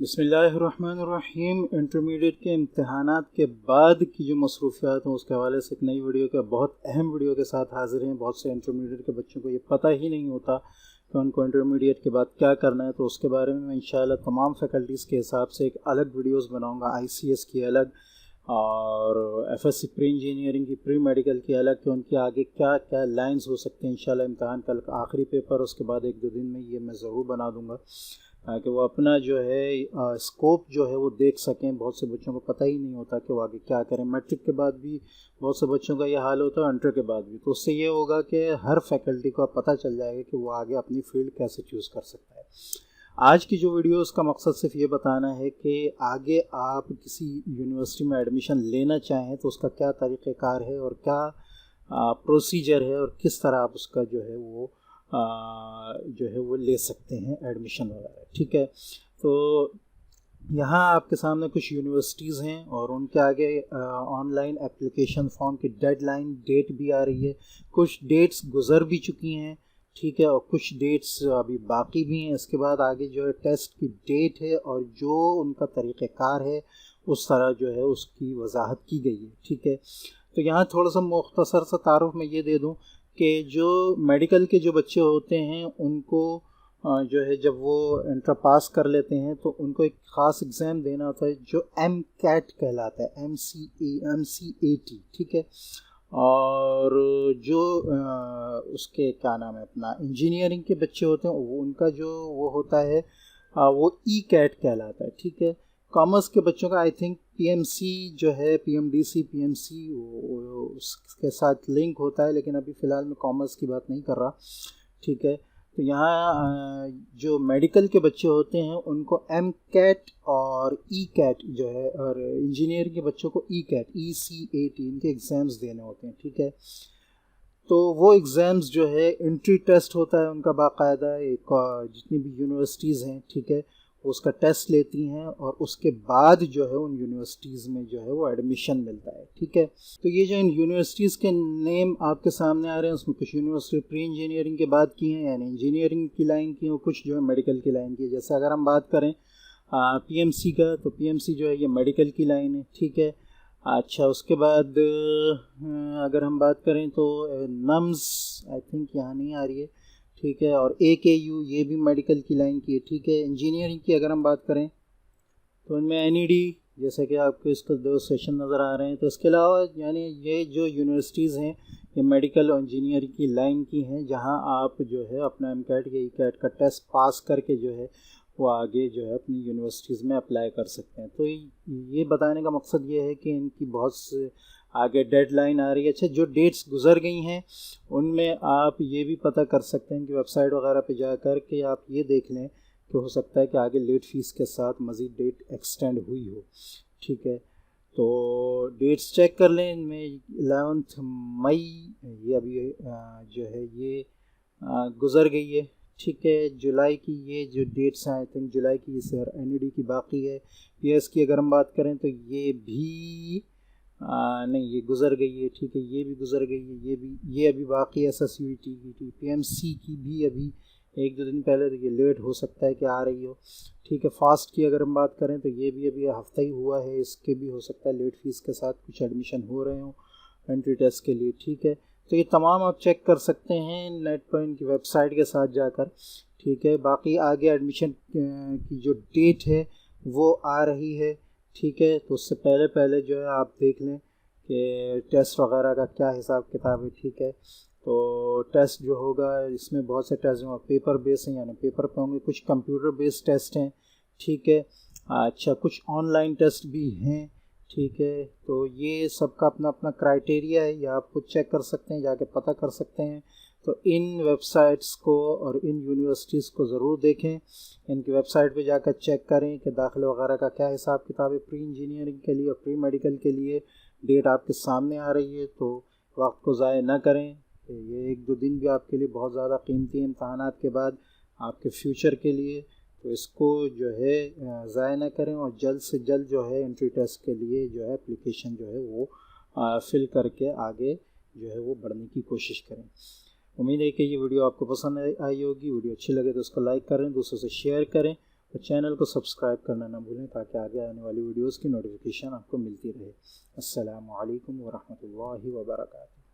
बिस्मिल्लाहिर्रहमानिर्रहीम। इंटरमीडिएट के इम्तहानात के बाद की जो मसरूफियात हैं उसके हवाले से एक नई वीडियो के बहुत अहम वीडियो के साथ हाज़िर हैं। बहुत से इंटरमीडिएट के बच्चों को ये पता ही नहीं होता कि उनको इंटरमीडिएट के बाद क्या करना है, तो उसके बारे में मैं इंशाल्लाह तमाम फैकल्टीज़ के हिसाब से एक अलग वीडियोस बनाऊंगा। ICS की अलग और FSC प्री इंजीनियरिंग की, प्री मेडिकल की अलग, कि उनके आगे क्या क्या लाइंस हो सकते हैं। इंशाल्लाह इम्तहान कल आखिरी पेपर, उसके बाद एक दो दिन में ये मैं ज़रूर बना दूँगा ताकि वो अपना जो है स्कोप जो है वो देख सकें। बहुत से बच्चों को पता ही नहीं होता कि वो आगे क्या करें। मैट्रिक के बाद भी बहुत से बच्चों का ये हाल होता है, इंटर के बाद भी। तो उससे ये होगा कि हर फैकल्टी को पता चल जाएगा कि वो आगे अपनी फील्ड कैसे चूज़ कर सकता है। आज की जो वीडियो उसका मकसद सिर्फ ये बताना है कि आगे आप किसी यूनिवर्सिटी में एडमिशन लेना चाहें तो उसका क्या तरीक़ेकार है और क्या प्रोसीजर है और किस तरह आप उसका जो है वो ले सकते हैं एडमिशन वगैरह। ठीक है, तो यहाँ आपके सामने कुछ यूनिवर्सिटीज़ हैं और उनके आगे ऑनलाइन एप्लीकेशन फॉर्म की डेडलाइन डेट भी आ रही है। कुछ डेट्स गुज़र भी चुकी हैं, ठीक है, और कुछ डेट्स अभी बाकी भी हैं। इसके बाद आगे जो है टेस्ट की डेट है और जो उनका तरीक़ेकार है उस तरह जो है उसकी वजाहत की गई है। ठीक है, तो यहाँ थोड़ा सा मुख्तसर सा तारुफ मैं ये दे दूँ कि जो मेडिकल के जो बच्चे होते हैं उनको जो है जब वो इंटर पास कर लेते हैं तो उनको एक ख़ास एग्ज़ाम देना होता है जो MCAT कहलाता है, MCAT। ठीक है, और जो उसके क्या नाम है अपना इंजीनियरिंग के बच्चे होते हैं वो उनका जो वो होता है वो ECAT कहलाता है। ठीक है, कॉमर्स के बच्चों का आई थिंक PMC जो है, PMDC PMC उसके साथ लिंक होता है, लेकिन अभी फ़िलहाल मैं कॉमर्स की बात नहीं कर रहा। ठीक है, तो यहाँ जो मेडिकल के बच्चे होते हैं उनको MCAT और ECAT जो है, और इंजीनियरिंग के बच्चों को ECAT इनके एग्ज़ाम्स देने होते हैं। ठीक है, तो वो एग्ज़ाम्स जो है एंट्री टेस्ट होता है उनका बाकायदा, एक जितनी भी यूनिवर्सिटीज़ हैं, ठीक है, उसका टेस्ट लेती हैं और उसके बाद जो है उन यूनिवर्सिटीज़ में जो है वो एडमिशन मिलता है। ठीक है, तो ये जो इन यूनिवर्सिटीज़ के नेम आपके सामने आ रहे हैं उसमें कुछ यूनिवर्सिटी प्री इंजीनियरिंग के बाद की हैं, यानी इंजीनियरिंग की लाइन की, और कुछ जो है मेडिकल की लाइन की। जैसे अगर हम बात करें PMC का, तो PMC जो है ये मेडिकल की लाइन है। ठीक है, अच्छा, उसके बाद अगर हम बात करें तो नम्स आई थिंक यहाँ नहीं आ रही है। ठीक है, और AKU ये भी मेडिकल की लाइन की है। ठीक है, इंजीनियरिंग की अगर हम बात करें तो इनमें NED, जैसे कि आपको इसका 2 सेशन नज़र आ रहे हैं। तो इसके अलावा यानी ये जो यूनिवर्सिटीज़ हैं ये मेडिकल और इंजीनियरिंग की लाइन की हैं, जहाँ आप जो है अपना MCAT या ECAT का टेस्ट पास करके जो है वो आगे जो है अपनी यूनिवर्सिटीज़ में अप्लाई कर सकते हैं। तो ये बताने का मकसद ये है कि इनकी बहुत से आगे डेडलाइन आ रही है। अच्छा, जो डेट्स गुजर गई हैं उनमें आप ये भी पता कर सकते हैं कि वेबसाइट वगैरह पे जा कर के आप ये देख लें कि हो सकता है कि आगे लेट फीस के साथ मज़ीद डेट एक्सटेंड हुई हो। ठीक है, तो डेट्स चेक कर लें। इनमें 11 मई ये अभी जो है ये गुज़र गई है। ठीक है, जुलाई की ये जो डेट्स हैं आई थिंक जुलाई की सर NED की बाकी है। PS की अगर हम बात करें तो ये भी नहीं, ये गुज़र गई है। ठीक है, ये भी गुज़र गई है, ये अभी बाकी है। SSUET की, PMC की भी अभी एक दो दिन पहले, तो ये लेट हो सकता है कि आ रही हो। ठीक है, फास्ट की अगर हम बात करें तो ये भी अभी हफ्ता ही हुआ है, इसके भी हो सकता है लेट फीस के साथ कुछ एडमिशन हो रहे हों एंट्री टेस्ट के लिए। ठीक है, तो ये तमाम आप चेक कर सकते हैं नेट पर इनकी वेबसाइट के साथ जाकर। ठीक है, बाकी आगे एडमिशन की जो डेट है वो आ रही है। ठीक है, तो उससे पहले पहले जो है आप देख लें कि टेस्ट वगैरह का क्या हिसाब किताब है। ठीक है, तो टेस्ट जो होगा इसमें बहुत से टेस्ट होंगे, पेपर बेस हैं यानी पेपर पे होंगे, कुछ कंप्यूटर बेस्ड टेस्ट हैं। ठीक है, अच्छा, कुछ ऑनलाइन टेस्ट भी हैं। ठीक है, तो ये सबका अपना अपना क्राइटेरिया है, ये आप खुद चेक कर सकते हैं, जाके पता कर सकते हैं। तो इन वेबसाइट्स को और इन यूनिवर्सिटीज़ को ज़रूर देखें, इनकी वेबसाइट पे जाकर चेक करें कि दाखिले वगैरह का क्या हिसाब किताब है। प्री इंजीनियरिंग के लिए और प्री मेडिकल के लिए डेट आपके सामने आ रही है, तो वक्त को ज़ाया ना करें। ये एक दो दिन भी आपके लिए बहुत ज़्यादा कीमती है इम्तहानात के बाद आपके फ्यूचर के लिए, तो इसको जो है ज़ाया ना करें और जल्द से जल्द जो है एंट्री टेस्ट के लिए जो है एप्लीकेशन जो है वो फिल करके आगे जो है वो बढ़ने की कोशिश करें। उम्मीद है कि ये वीडियो आपको पसंद आई होगी। वीडियो अच्छी लगे तो उसको लाइक करें, दूसरों से शेयर करें तो चैनल को सब्सक्राइब करना ना भूलें ताकि आगे आने वाली वीडियोस की नोटिफिकेशन आपको मिलती रहे। अस्सलामु अलैकुम व रहमतुल्लाहि व बरकातुहू।